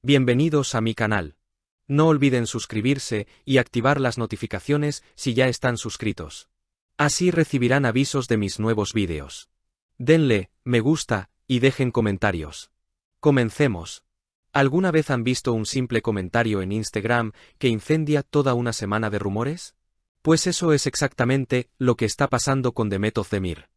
Bienvenidos a mi canal. No olviden suscribirse y activar las notificaciones si ya están suscritos. Así recibirán avisos de mis nuevos vídeos. Denle me gusta y dejen comentarios. Comencemos. ¿Alguna vez han visto un simple comentario en Instagram que incendia toda una semana de rumores? Pues eso es exactamente lo que está pasando con Demet Özdemir.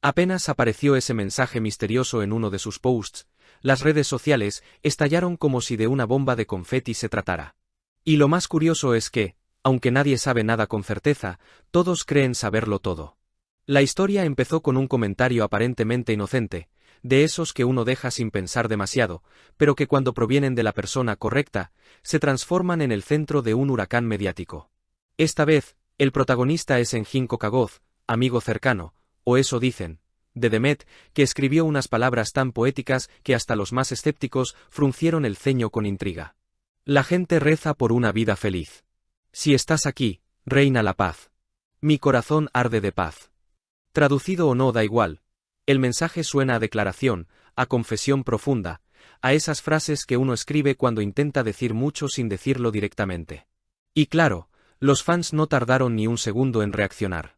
Apenas apareció ese mensaje misterioso en uno de sus posts, las redes sociales estallaron como si de una bomba de confeti se tratara. Y lo más curioso es que, aunque nadie sabe nada con certeza, todos creen saberlo todo. La historia empezó con un comentario aparentemente inocente, de esos que uno deja sin pensar demasiado, pero que cuando provienen de la persona correcta, se transforman en el centro de un huracán mediático. Esta vez, el protagonista es Engin Kocagoz, amigo cercano, o eso dicen, de Demet, que escribió unas palabras tan poéticas que hasta los más escépticos fruncieron el ceño con intriga. La gente reza por una vida feliz. Si estás aquí, reina la paz. Mi corazón arde de paz. Traducido o no da igual. El mensaje suena a declaración, a confesión profunda, a esas frases que uno escribe cuando intenta decir mucho sin decirlo directamente. Y claro, los fans no tardaron ni un segundo en reaccionar.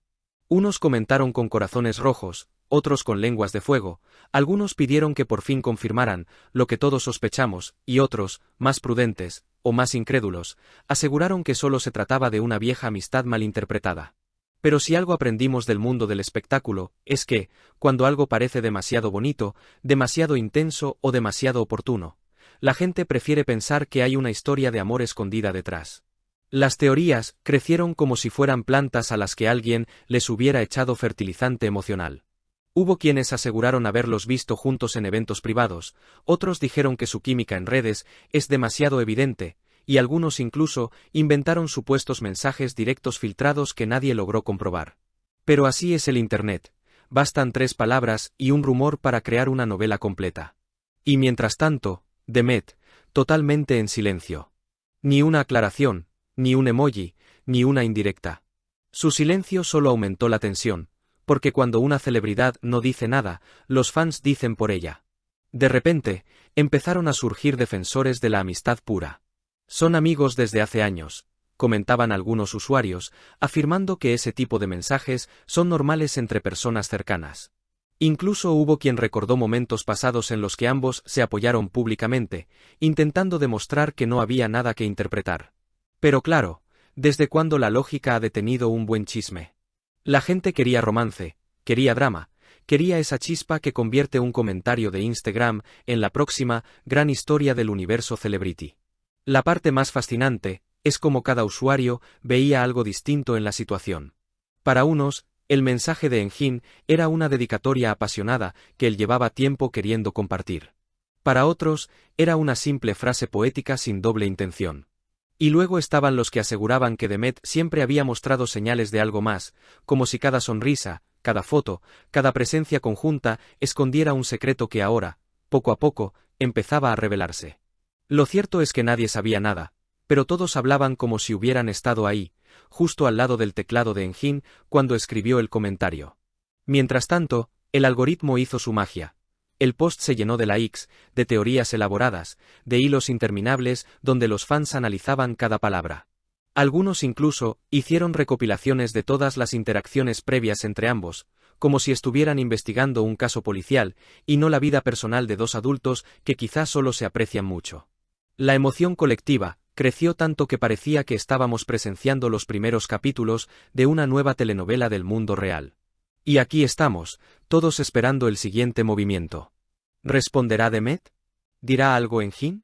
Unos comentaron con corazones rojos, otros con lenguas de fuego, algunos pidieron que por fin confirmaran lo que todos sospechamos, y otros, más prudentes, o más incrédulos, aseguraron que solo se trataba de una vieja amistad malinterpretada. Pero si algo aprendimos del mundo del espectáculo, es que, cuando algo parece demasiado bonito, demasiado intenso o demasiado oportuno, la gente prefiere pensar que hay una historia de amor escondida detrás. Las teorías crecieron como si fueran plantas a las que alguien les hubiera echado fertilizante emocional. Hubo quienes aseguraron haberlos visto juntos en eventos privados, otros dijeron que su química en redes es demasiado evidente, y algunos incluso inventaron supuestos mensajes directos filtrados que nadie logró comprobar. Pero así es el Internet, bastan 3 palabras y un rumor para crear una novela completa. Y mientras tanto, Demet, totalmente en silencio. Ni una aclaración, ni un emoji, ni una indirecta. Su silencio solo aumentó la tensión, porque cuando una celebridad no dice nada, los fans dicen por ella. De repente, empezaron a surgir defensores de la amistad pura. Son amigos desde hace años, comentaban algunos usuarios, afirmando que ese tipo de mensajes son normales entre personas cercanas. Incluso hubo quien recordó momentos pasados en los que ambos se apoyaron públicamente, intentando demostrar que no había nada que interpretar. Pero claro, ¿desde cuándo la lógica ha detenido un buen chisme? La gente quería romance, quería drama, quería esa chispa que convierte un comentario de Instagram en la próxima gran historia del universo celebrity. La parte más fascinante es cómo cada usuario veía algo distinto en la situación. Para unos, el mensaje de Engin era una dedicatoria apasionada que él llevaba tiempo queriendo compartir. Para otros, era una simple frase poética sin doble intención. Y luego estaban los que aseguraban que Demet siempre había mostrado señales de algo más, como si cada sonrisa, cada foto, cada presencia conjunta escondiera un secreto que ahora, poco a poco, empezaba a revelarse. Lo cierto es que nadie sabía nada, pero todos hablaban como si hubieran estado ahí, justo al lado del teclado de Engin, cuando escribió el comentario. Mientras tanto, el algoritmo hizo su magia. El post se llenó de likes, de teorías elaboradas, de hilos interminables donde los fans analizaban cada palabra. Algunos incluso hicieron recopilaciones de todas las interacciones previas entre ambos, como si estuvieran investigando un caso policial y no la vida personal de dos adultos que quizás solo se aprecian mucho. La emoción colectiva creció tanto que parecía que estábamos presenciando los primeros capítulos de una nueva telenovela del mundo real. Y aquí estamos, todos esperando el siguiente movimiento. ¿Responderá Demet? ¿Dirá algo Engin?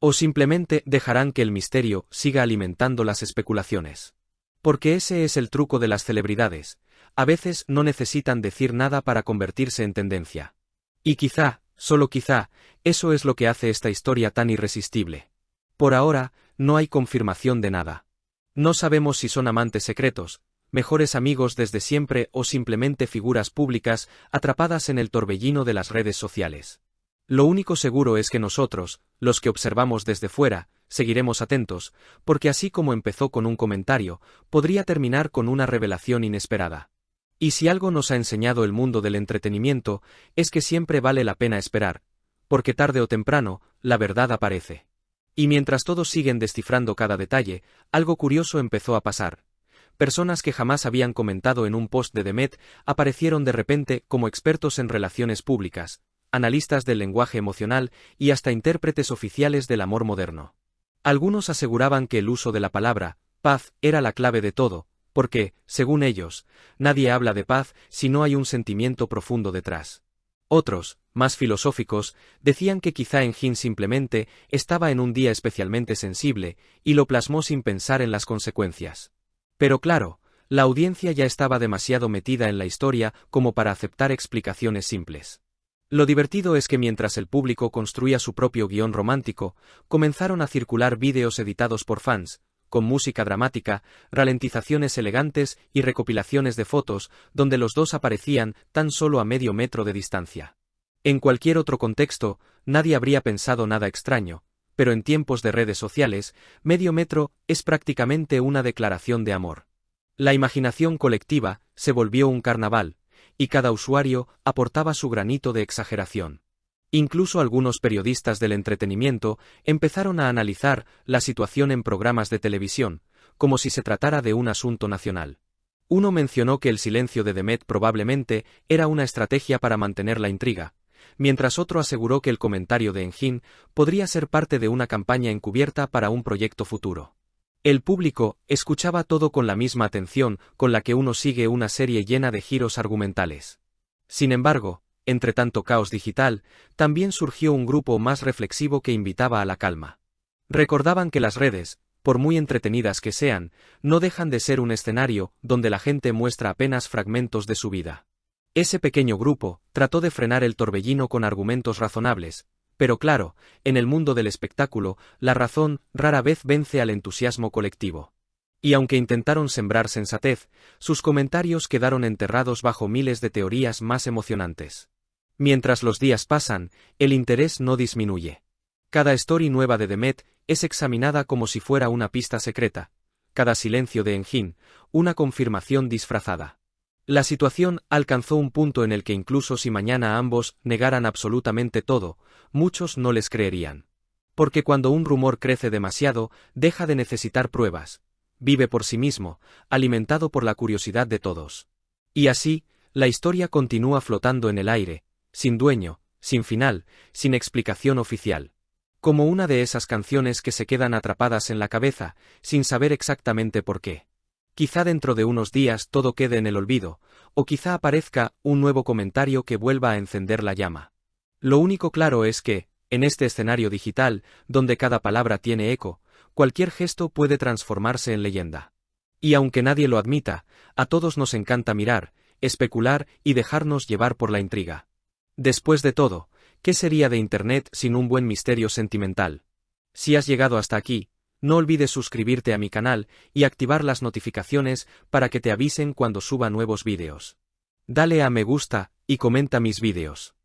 ¿O simplemente dejarán que el misterio siga alimentando las especulaciones? Porque ese es el truco de las celebridades, a veces no necesitan decir nada para convertirse en tendencia. Y quizá, solo quizá, eso es lo que hace esta historia tan irresistible. Por ahora, no hay confirmación de nada. No sabemos si son amantes secretos, mejores amigos desde siempre o simplemente figuras públicas atrapadas en el torbellino de las redes sociales. Lo único seguro es que nosotros, los que observamos desde fuera, seguiremos atentos, porque así como empezó con un comentario, podría terminar con una revelación inesperada. Y si algo nos ha enseñado el mundo del entretenimiento, es que siempre vale la pena esperar, porque tarde o temprano, la verdad aparece. Y mientras todos siguen descifrando cada detalle, algo curioso empezó a pasar. Personas que jamás habían comentado en un post de Demet aparecieron de repente como expertos en relaciones públicas, analistas del lenguaje emocional y hasta intérpretes oficiales del amor moderno. Algunos aseguraban que el uso de la palabra paz era la clave de todo, porque, según ellos, nadie habla de paz si no hay un sentimiento profundo detrás. Otros, más filosóficos, decían que quizá Engin simplemente estaba en un día especialmente sensible y lo plasmó sin pensar en las consecuencias. Pero claro, la audiencia ya estaba demasiado metida en la historia como para aceptar explicaciones simples. Lo divertido es que mientras el público construía su propio guión romántico, comenzaron a circular vídeos editados por fans, con música dramática, ralentizaciones elegantes y recopilaciones de fotos, donde los dos aparecían tan solo a medio metro de distancia. En cualquier otro contexto, nadie habría pensado nada extraño, pero en tiempos de redes sociales, medio metro es prácticamente una declaración de amor. La imaginación colectiva se volvió un carnaval, y cada usuario aportaba su granito de exageración. Incluso algunos periodistas del entretenimiento empezaron a analizar la situación en programas de televisión, como si se tratara de un asunto nacional. Uno mencionó que el silencio de Demet probablemente era una estrategia para mantener la intriga, mientras otro aseguró que el comentario de Engin podría ser parte de una campaña encubierta para un proyecto futuro. El público escuchaba todo con la misma atención con la que uno sigue una serie llena de giros argumentales. Sin embargo, entre tanto caos digital, también surgió un grupo más reflexivo que invitaba a la calma. Recordaban que las redes, por muy entretenidas que sean, no dejan de ser un escenario donde la gente muestra apenas fragmentos de su vida. Ese pequeño grupo trató de frenar el torbellino con argumentos razonables, pero claro, en el mundo del espectáculo, la razón rara vez vence al entusiasmo colectivo. Y aunque intentaron sembrar sensatez, sus comentarios quedaron enterrados bajo miles de teorías más emocionantes. Mientras los días pasan, el interés no disminuye. Cada story nueva de Demet es examinada como si fuera una pista secreta, cada silencio de Engin, una confirmación disfrazada. La situación alcanzó un punto en el que incluso si mañana ambos negaran absolutamente todo, muchos no les creerían. Porque cuando un rumor crece demasiado, deja de necesitar pruebas, vive por sí mismo, alimentado por la curiosidad de todos. Y así, la historia continúa flotando en el aire, sin dueño, sin final, sin explicación oficial. Como una de esas canciones que se quedan atrapadas en la cabeza, sin saber exactamente por qué. Quizá dentro de unos días todo quede en el olvido, o quizá aparezca un nuevo comentario que vuelva a encender la llama. Lo único claro es que, en este escenario digital, donde cada palabra tiene eco, cualquier gesto puede transformarse en leyenda. Y aunque nadie lo admita, a todos nos encanta mirar, especular y dejarnos llevar por la intriga. Después de todo, ¿qué sería de Internet sin un buen misterio sentimental? Si has llegado hasta aquí, no olvides suscribirte a mi canal y activar las notificaciones para que te avisen cuando suba nuevos vídeos. Dale a me gusta y comenta mis vídeos.